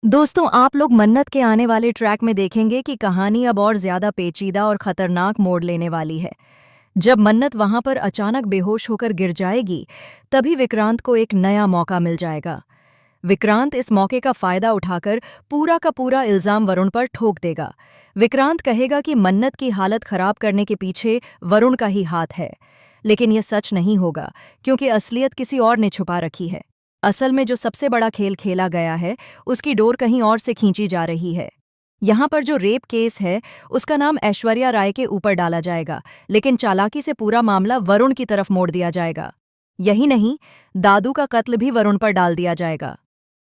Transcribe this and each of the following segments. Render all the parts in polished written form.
दोस्तों, आप लोग मन्नत के आने वाले ट्रैक में देखेंगे कि कहानी अब और ज्यादा पेचीदा और खतरनाक मोड़ लेने वाली है। जब मन्नत वहां पर अचानक बेहोश होकर गिर जाएगी, तभी विक्रांत को एक नया मौका मिल जाएगा। विक्रांत इस मौके का फायदा उठाकर पूरा का पूरा इल्जाम वरुण पर ठोक देगा। विक्रांत कहेगा कि मन्नत की हालत खराब करने के पीछे वरुण का ही हाथ है। लेकिन यह सच नहीं होगा, क्योंकि असलियत किसी और ने छुपा रखी है। असल में जो सबसे बड़ा खेल खेला गया है, उसकी डोर कहीं और से खींची जा रही है। यहाँ पर जो रेप केस है, उसका नाम ऐश्वर्या राय के ऊपर डाला जाएगा, लेकिन चालाकी से पूरा मामला वरुण की तरफ मोड़ दिया जाएगा। यही नहीं, दादू का कत्ल भी वरुण पर डाल दिया जाएगा।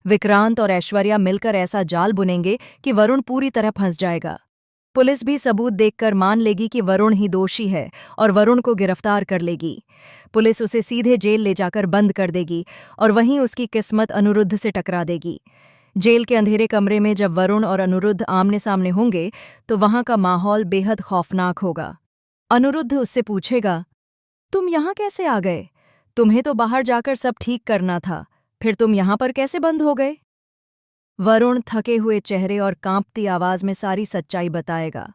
विक्रांत और ऐश्वर्या मिलकर ऐसा जाल बुनेंगे कि वरुण पूरी तरह फंस जाएगा। पुलिस भी सबूत देखकर मान लेगी कि वरुण ही दोषी है और वरुण को गिरफ्तार कर लेगी। पुलिस उसे सीधे जेल ले जाकर बंद कर देगी और वहीं उसकी किस्मत अनिरुद्ध से टकरा देगी। जेल के अंधेरे कमरे में जब वरुण और अनिरुद्ध आमने सामने होंगे, तो वहां का माहौल बेहद खौफनाक होगा। अनिरुद्ध उससे पूछेगा, तुम यहाँ कैसे आ गए? तुम्हें तो बाहर जाकर सब ठीक करना था, फिर तुम यहाँ पर कैसे बंद हो गए? वरुण थके हुए चेहरे और कांपती आवाज में सारी सच्चाई बताएगा।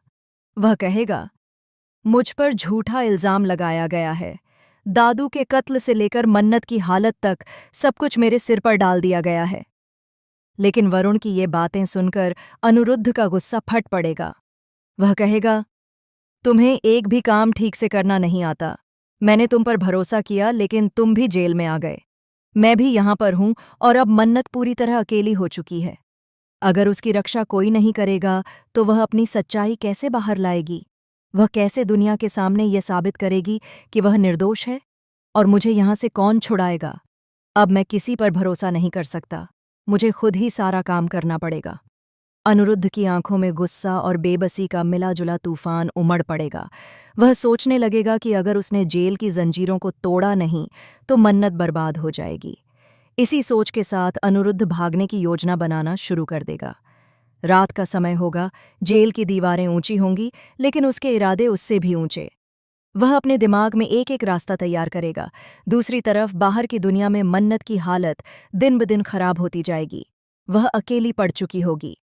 वह कहेगा, मुझ पर झूठा इल्जाम लगाया गया है। दादू के कत्ल से लेकर मन्नत की हालत तक सब कुछ मेरे सिर पर डाल दिया गया है। लेकिन वरुण की ये बातें सुनकर अनिरुद्ध का गुस्सा फट पड़ेगा। वह कहेगा, तुम्हें एक भी काम ठीक से करना नहीं आता। मैंने तुम पर भरोसा किया, लेकिन तुम भी जेल में आ गए। मैं भी यहाँ पर हूँ और अब मन्नत पूरी तरह अकेली हो चुकी है। अगर उसकी रक्षा कोई नहीं करेगा, तो वह अपनी सच्चाई कैसे बाहर लाएगी? वह कैसे दुनिया के सामने ये साबित करेगी कि वह निर्दोष है? और मुझे यहाँ से कौन छुड़ाएगा? अब मैं किसी पर भरोसा नहीं कर सकता। मुझे खुद ही सारा काम करना पड़ेगा। अनिरुद्ध की आंखों में गुस्सा और बेबसी का मिला-जुला तूफान उमड़ पड़ेगा। वह सोचने लगेगा कि अगर उसने जेल की जंजीरों को तोड़ा नहीं, तो मन्नत बर्बाद हो जाएगी। इसी सोच के साथ अनिरुद्ध भागने की योजना बनाना शुरू कर देगा। रात का समय होगा, जेल की दीवारें ऊंची होंगी, लेकिन उसके इरादे उससे भी ऊंचे। वह अपने दिमाग में एक एक रास्ता तैयार करेगा। दूसरी तरफ बाहर की दुनिया में मन्नत की हालत दिन ब दिन खराब होती जाएगी। वह अकेली पड़ चुकी होगी।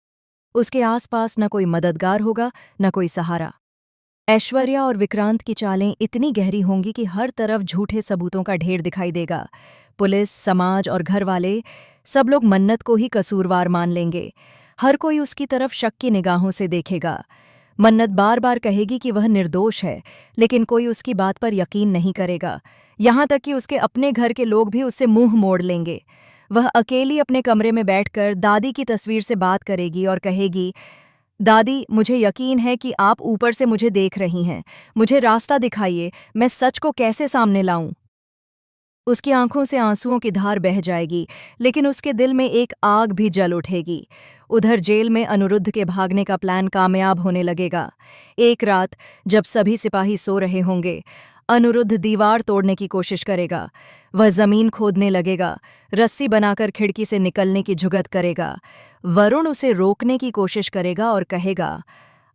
उसके आसपास न कोई मददगार होगा, न कोई सहारा। ऐश्वर्या और विक्रांत की चालें इतनी गहरी होंगी कि हर तरफ झूठे सबूतों का ढेर दिखाई देगा। पुलिस, समाज और घर वाले सब लोग मन्नत को ही कसूरवार मान लेंगे। हर कोई उसकी तरफ शक की निगाहों से देखेगा। मन्नत बार बार कहेगी कि वह निर्दोष है, लेकिन कोई उसकी बात पर यकीन नहीं करेगा। यहाँ तक कि उसके अपने घर के लोग भी उससे मुंह मोड़ लेंगे। वह अकेली अपने कमरे में बैठकर दादी की तस्वीर से बात करेगी और कहेगी, दादी, मुझे यकीन है कि आप ऊपर से मुझे देख रही हैं। मुझे रास्ता दिखाइए, मैं सच को कैसे सामने लाऊं? उसकी आंखों से आंसुओं की धार बह जाएगी, लेकिन उसके दिल में एक आग भी जल उठेगी। उधर जेल में अनिरुद्ध के भागने का प्लान कामयाब होने लगेगा। एक रात, जब सभी सिपाही सो रहे होंगे, अनिरुद्ध दीवार तोड़ने की कोशिश करेगा। वह जमीन खोदने लगेगा, रस्सी बनाकर खिड़की से निकलने की जुगत करेगा। वरुण उसे रोकने की कोशिश करेगा और कहेगा,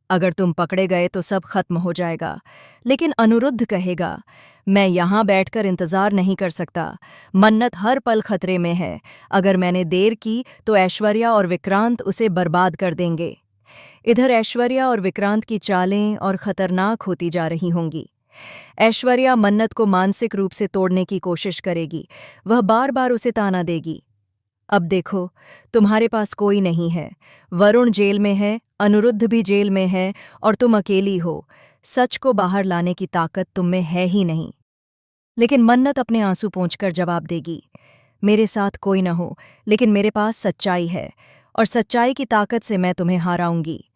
अगर तुम पकड़े गए तो सब खत्म हो जाएगा। लेकिन अनिरुद्ध कहेगा, मैं यहाँ बैठकर इंतजार नहीं कर सकता। मन्नत हर पल खतरे में है। अगर मैंने देर की तो ऐश्वर्या और विक्रांत उसे बर्बाद कर देंगे। इधर ऐश्वर्या और विक्रांत की चालें और खतरनाक होती जा रही होंगी। ऐश्वर्या मन्नत को मानसिक रूप से तोड़ने की कोशिश करेगी। वह बार बार उसे ताना देगी, अब देखो, तुम्हारे पास कोई नहीं है। वरुण जेल में है, अनिरुद्ध भी जेल में है और तुम अकेली हो। सच को बाहर लाने की ताकत तुम में है ही नहीं। लेकिन मन्नत अपने आंसू पोंछकर जवाब देगी, मेरे साथ कोई न हो, लेकिन मेरे पास सच्चाई है और सच्चाई की ताकत से मैं तुम्हें हराऊंगी।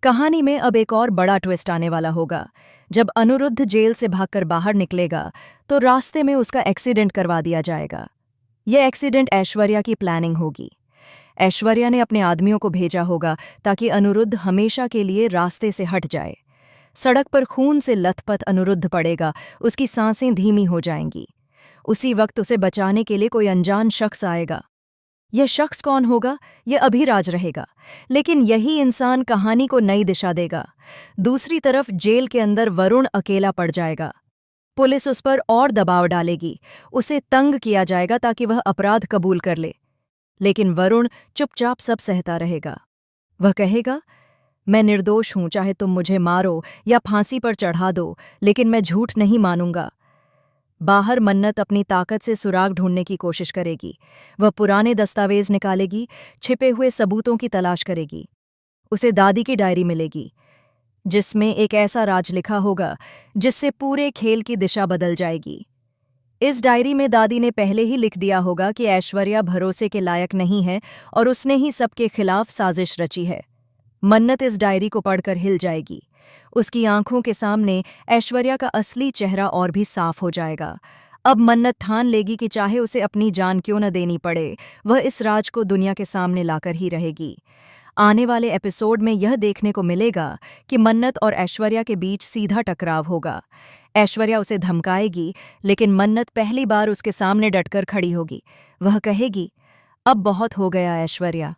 कहानी में अब एक और बड़ा ट्विस्ट आने वाला होगा। जब अनिरुद्ध जेल से भागकर बाहर निकलेगा, तो रास्ते में उसका एक्सीडेंट करवा दिया जाएगा। यह एक्सीडेंट ऐश्वर्या की प्लानिंग होगी। ऐश्वर्या ने अपने आदमियों को भेजा होगा ताकि अनिरुद्ध हमेशा के लिए रास्ते से हट जाए। सड़क पर खून से लथपथ अनिरुद्ध पड़ेगा, उसकी सांसें धीमी हो जाएंगी। उसी वक्त उसे बचाने के लिए कोई अनजान शख्स आएगा। यह शख्स कौन होगा, यह अभी राज रहेगा, लेकिन यही इंसान कहानी को नई दिशा देगा। दूसरी तरफ जेल के अंदर वरुण अकेला पड़ जाएगा। पुलिस उस पर और दबाव डालेगी, उसे तंग किया जाएगा ताकि वह अपराध कबूल कर ले। लेकिन वरुण चुपचाप सब सहता रहेगा। वह कहेगा, मैं निर्दोष हूं, चाहे तुम मुझे मारो या फांसी पर चढ़ा दो, लेकिन मैं झूठ नहीं मानूंगा। बाहर मन्नत अपनी ताकत से सुराग ढूंढने की कोशिश करेगी। वह पुराने दस्तावेज निकालेगी, छिपे हुए सबूतों की तलाश करेगी। उसे दादी की डायरी मिलेगी, जिसमें एक ऐसा राज लिखा होगा जिससे पूरे खेल की दिशा बदल जाएगी। इस डायरी में दादी ने पहले ही लिख दिया होगा कि ऐश्वर्या भरोसे के लायक नहीं है और उसने ही सबके खिलाफ साजिश रची है। मन्नत इस डायरी को पढ़कर हिल जाएगी। उसकी आंखों के सामने ऐश्वर्या का असली चेहरा और भी साफ हो जाएगा। अब मन्नत ठान लेगी कि चाहे उसे अपनी जान क्यों न देनी पड़े, वह इस राज को दुनिया के सामने लाकर ही रहेगी। आने वाले एपिसोड में यह देखने को मिलेगा कि मन्नत और ऐश्वर्या के बीच सीधा टकराव होगा। ऐश्वर्या उसे धमकाएगी, लेकिन मन्नत पहली बार उसके सामने डटकर खड़ी होगी। वह कहेगी, अब बहुत हो गया ऐश्वर्या,